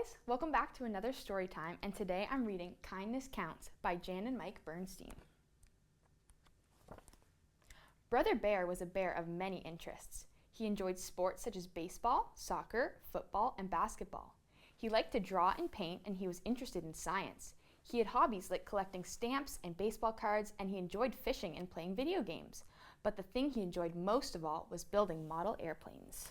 guys, welcome back to another story time, and today I'm reading Kindness Counts by Jan and Mike Berenstain. Brother Bear was a bear of many interests. He enjoyed sports such as baseball, soccer, football, and basketball. He liked to draw and paint, and he was interested in science. He had hobbies like collecting stamps and baseball cards, and he enjoyed fishing and playing video games. But the thing he enjoyed most of all was building model airplanes.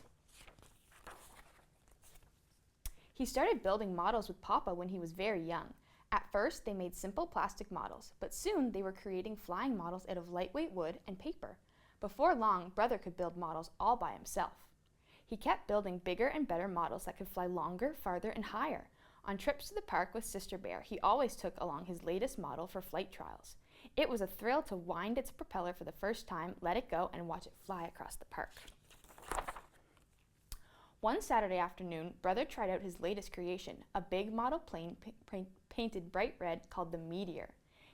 He started building models with Papa when he was very young. At first, they made simple plastic models, but soon they were creating flying models out of lightweight wood and paper. Before long, Brother could build models all by himself. He kept building bigger and better models that could fly longer, farther, and higher. On trips to the park with Sister Bear, he always took along his latest model for flight trials. It was a thrill to wind its propeller for the first time, let it go, and watch it fly across the park. One Saturday afternoon, Brother tried out his latest creation, a big model plane painted bright red called the Meteor.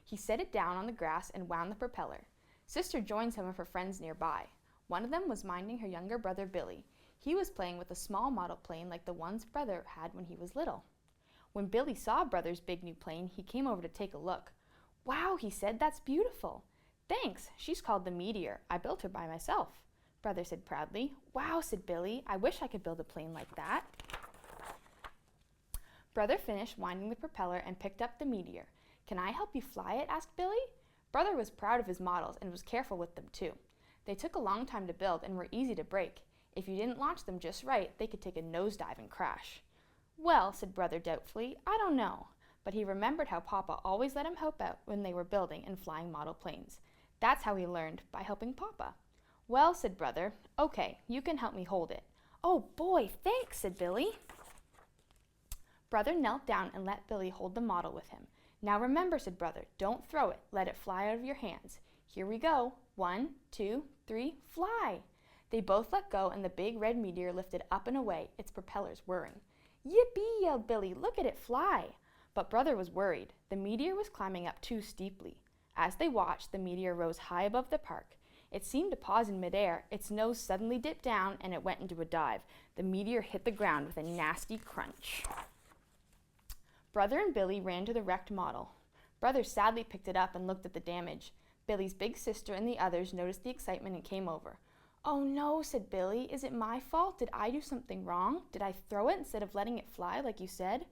He set it down on the grass and wound the propeller. Sister joined some of her friends nearby. One of them was minding her younger brother Billy. He was playing with a small model plane like the ones Brother had when he was little. When Billy saw Brother's big new plane, he came over to take a look. "Wow," he said, "that's beautiful." "Thanks, she's called the Meteor. I built her by myself," Brother said proudly. "Wow," said Billy, "I wish I could build a plane like that." Brother finished winding the propeller and picked up the Meteor. "Can I help you fly it?" asked Billy. Brother was proud of his models and was careful with them too. They took a long time to build and were easy to break. If you didn't launch them just right, they could take a nosedive and crash. "Well," said Brother doubtfully, "I don't know." But he remembered how Papa always let him help out when they were building and flying model planes. That's how he learned, by helping Papa. "Well," said Brother, "okay, you can help me hold it." "Oh boy, thanks," said Billy. Brother knelt down and let Billy hold the model with him. "Now remember," said Brother, "don't throw it. Let it fly out of your hands. Here we go. 1, 2, 3, fly!" They both let go, and the big red Meteor lifted up and away, its propellers whirring. "Yippee!" yelled Billy. "Look at it fly!" But Brother was worried. The Meteor was climbing up too steeply. As they watched, the Meteor rose high above the park. It seemed to pause in midair. Its nose suddenly dipped down, and it went into a dive. The Meteor hit the ground with a nasty crunch. Brother and Billy ran to the wrecked model. Brother sadly picked it up and looked at the damage. Billy's big sister and the others noticed the excitement and came over. "Oh no," said Billy. "Is it my fault? Did I do something wrong? Did I throw it instead of letting it fly like you said?"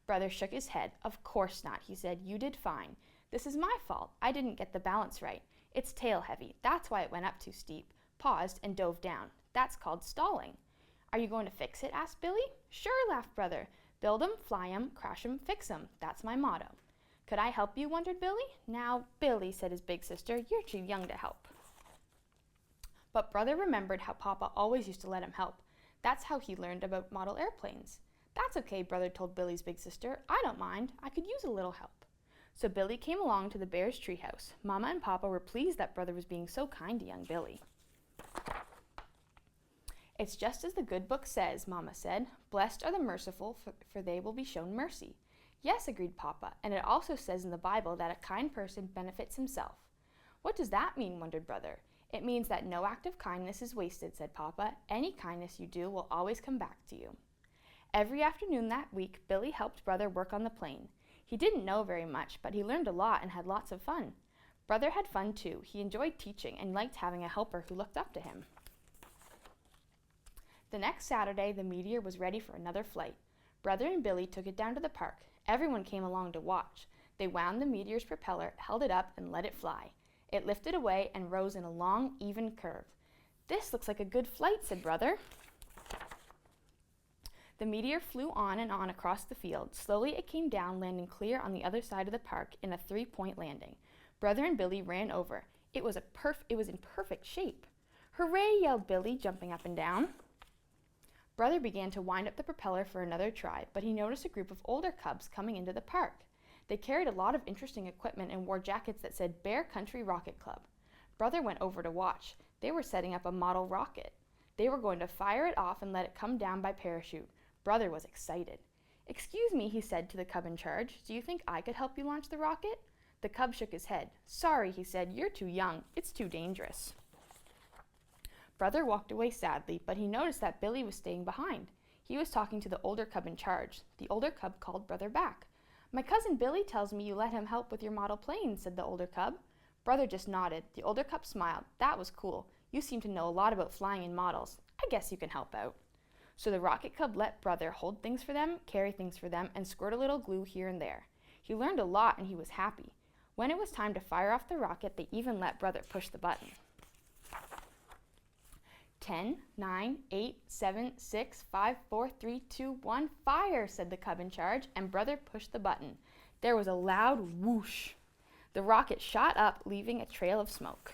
Brother shook his head. "Of course not," he said. "You did fine. This is my fault. I didn't get the balance right. It's tail heavy. That's why it went up too steep, paused, and dove down. That's called stalling." "Are you going to fix it?" asked Billy. "Sure," laughed Brother. "Build 'em, fly 'em, crash 'em, fix 'em. That's my motto." "Could I help you?" wondered Billy. "Now, Billy," said his big sister, "you're too young to help." But Brother remembered how Papa always used to let him help. That's how he learned about model airplanes. "That's okay," Brother told Billy's big sister. "I don't mind. I could use a little help." So Billy came along to the bear's treehouse. Mama and Papa were pleased that Brother was being so kind to young Billy. "It's just as the good book says," Mama said. "Blessed are the merciful, for they will be shown mercy." "Yes," agreed Papa, "and it also says in the Bible that a kind person benefits himself." "What does that mean?" wondered Brother. "It means that no act of kindness is wasted," said Papa. "Any kindness you do will always come back to you." Every afternoon that week, Billy helped Brother work on the plane. He didn't know very much, but he learned a lot and had lots of fun. Brother had fun too. He enjoyed teaching and liked having a helper who looked up to him. The next Saturday, the Meteor was ready for another flight. Brother and Billy took it down to the park. Everyone came along to watch. They wound the Meteor's propeller, held it up, and let it fly. It lifted away and rose in a long, even curve. "This looks like a good flight," said Brother. The Meteor flew on and on across the field. Slowly it came down, landing clear on the other side of the park in a 3-point landing. Brother and Billy ran over. It was in perfect shape. "Hooray!" yelled Billy, jumping up and down. Brother began to wind up the propeller for another try, but he noticed a group of older cubs coming into the park. They carried a lot of interesting equipment and wore jackets that said Bear Country Rocket Club. Brother went over to watch. They were setting up a model rocket. They were going to fire it off and let it come down by parachute. Brother was excited. "Excuse me," he said to the cub in charge. "Do you think I could help you launch the rocket?" The cub shook his head. "Sorry," he said. "You're too young. It's too dangerous." Brother walked away sadly, but he noticed that Billy was staying behind. He was talking to the older cub in charge. The older cub called Brother back. "My cousin Billy tells me you let him help with your model plane," said the older cub. Brother just nodded. The older cub smiled. "That was cool. You seem to know a lot about flying and models. I guess you can help out." So the rocket cub let Brother hold things for them, carry things for them, and squirt a little glue here and there. He learned a lot and he was happy. When it was time to fire off the rocket, they even let Brother push the button. 10, 9, 8, 7, 6, 5, 4, 3, 2, 1, fire, said the cub in charge, and Brother pushed the button. There was a loud whoosh. The rocket shot up, leaving a trail of smoke.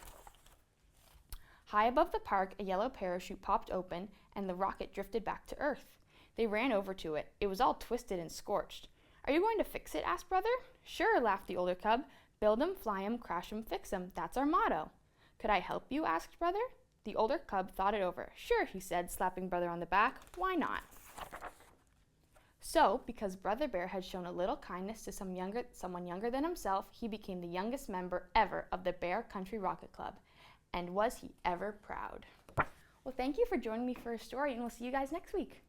High above the park, a yellow parachute popped open, and the rocket drifted back to Earth. They ran over to it. It was all twisted and scorched. "Are you going to fix it?" asked Brother. "Sure," laughed the older cub. "Build 'em, fly 'em, crash 'em, fix 'em. That's our motto." "Could I help you?" asked Brother. The older cub thought it over. "Sure," he said, slapping Brother on the back. "Why not?" So, because Brother Bear had shown a little kindness to someone younger than himself, he became the youngest member ever of the Bear Country Rocket Club. And was he ever proud? Well, thank you for joining me for a story, and we'll see you guys next week.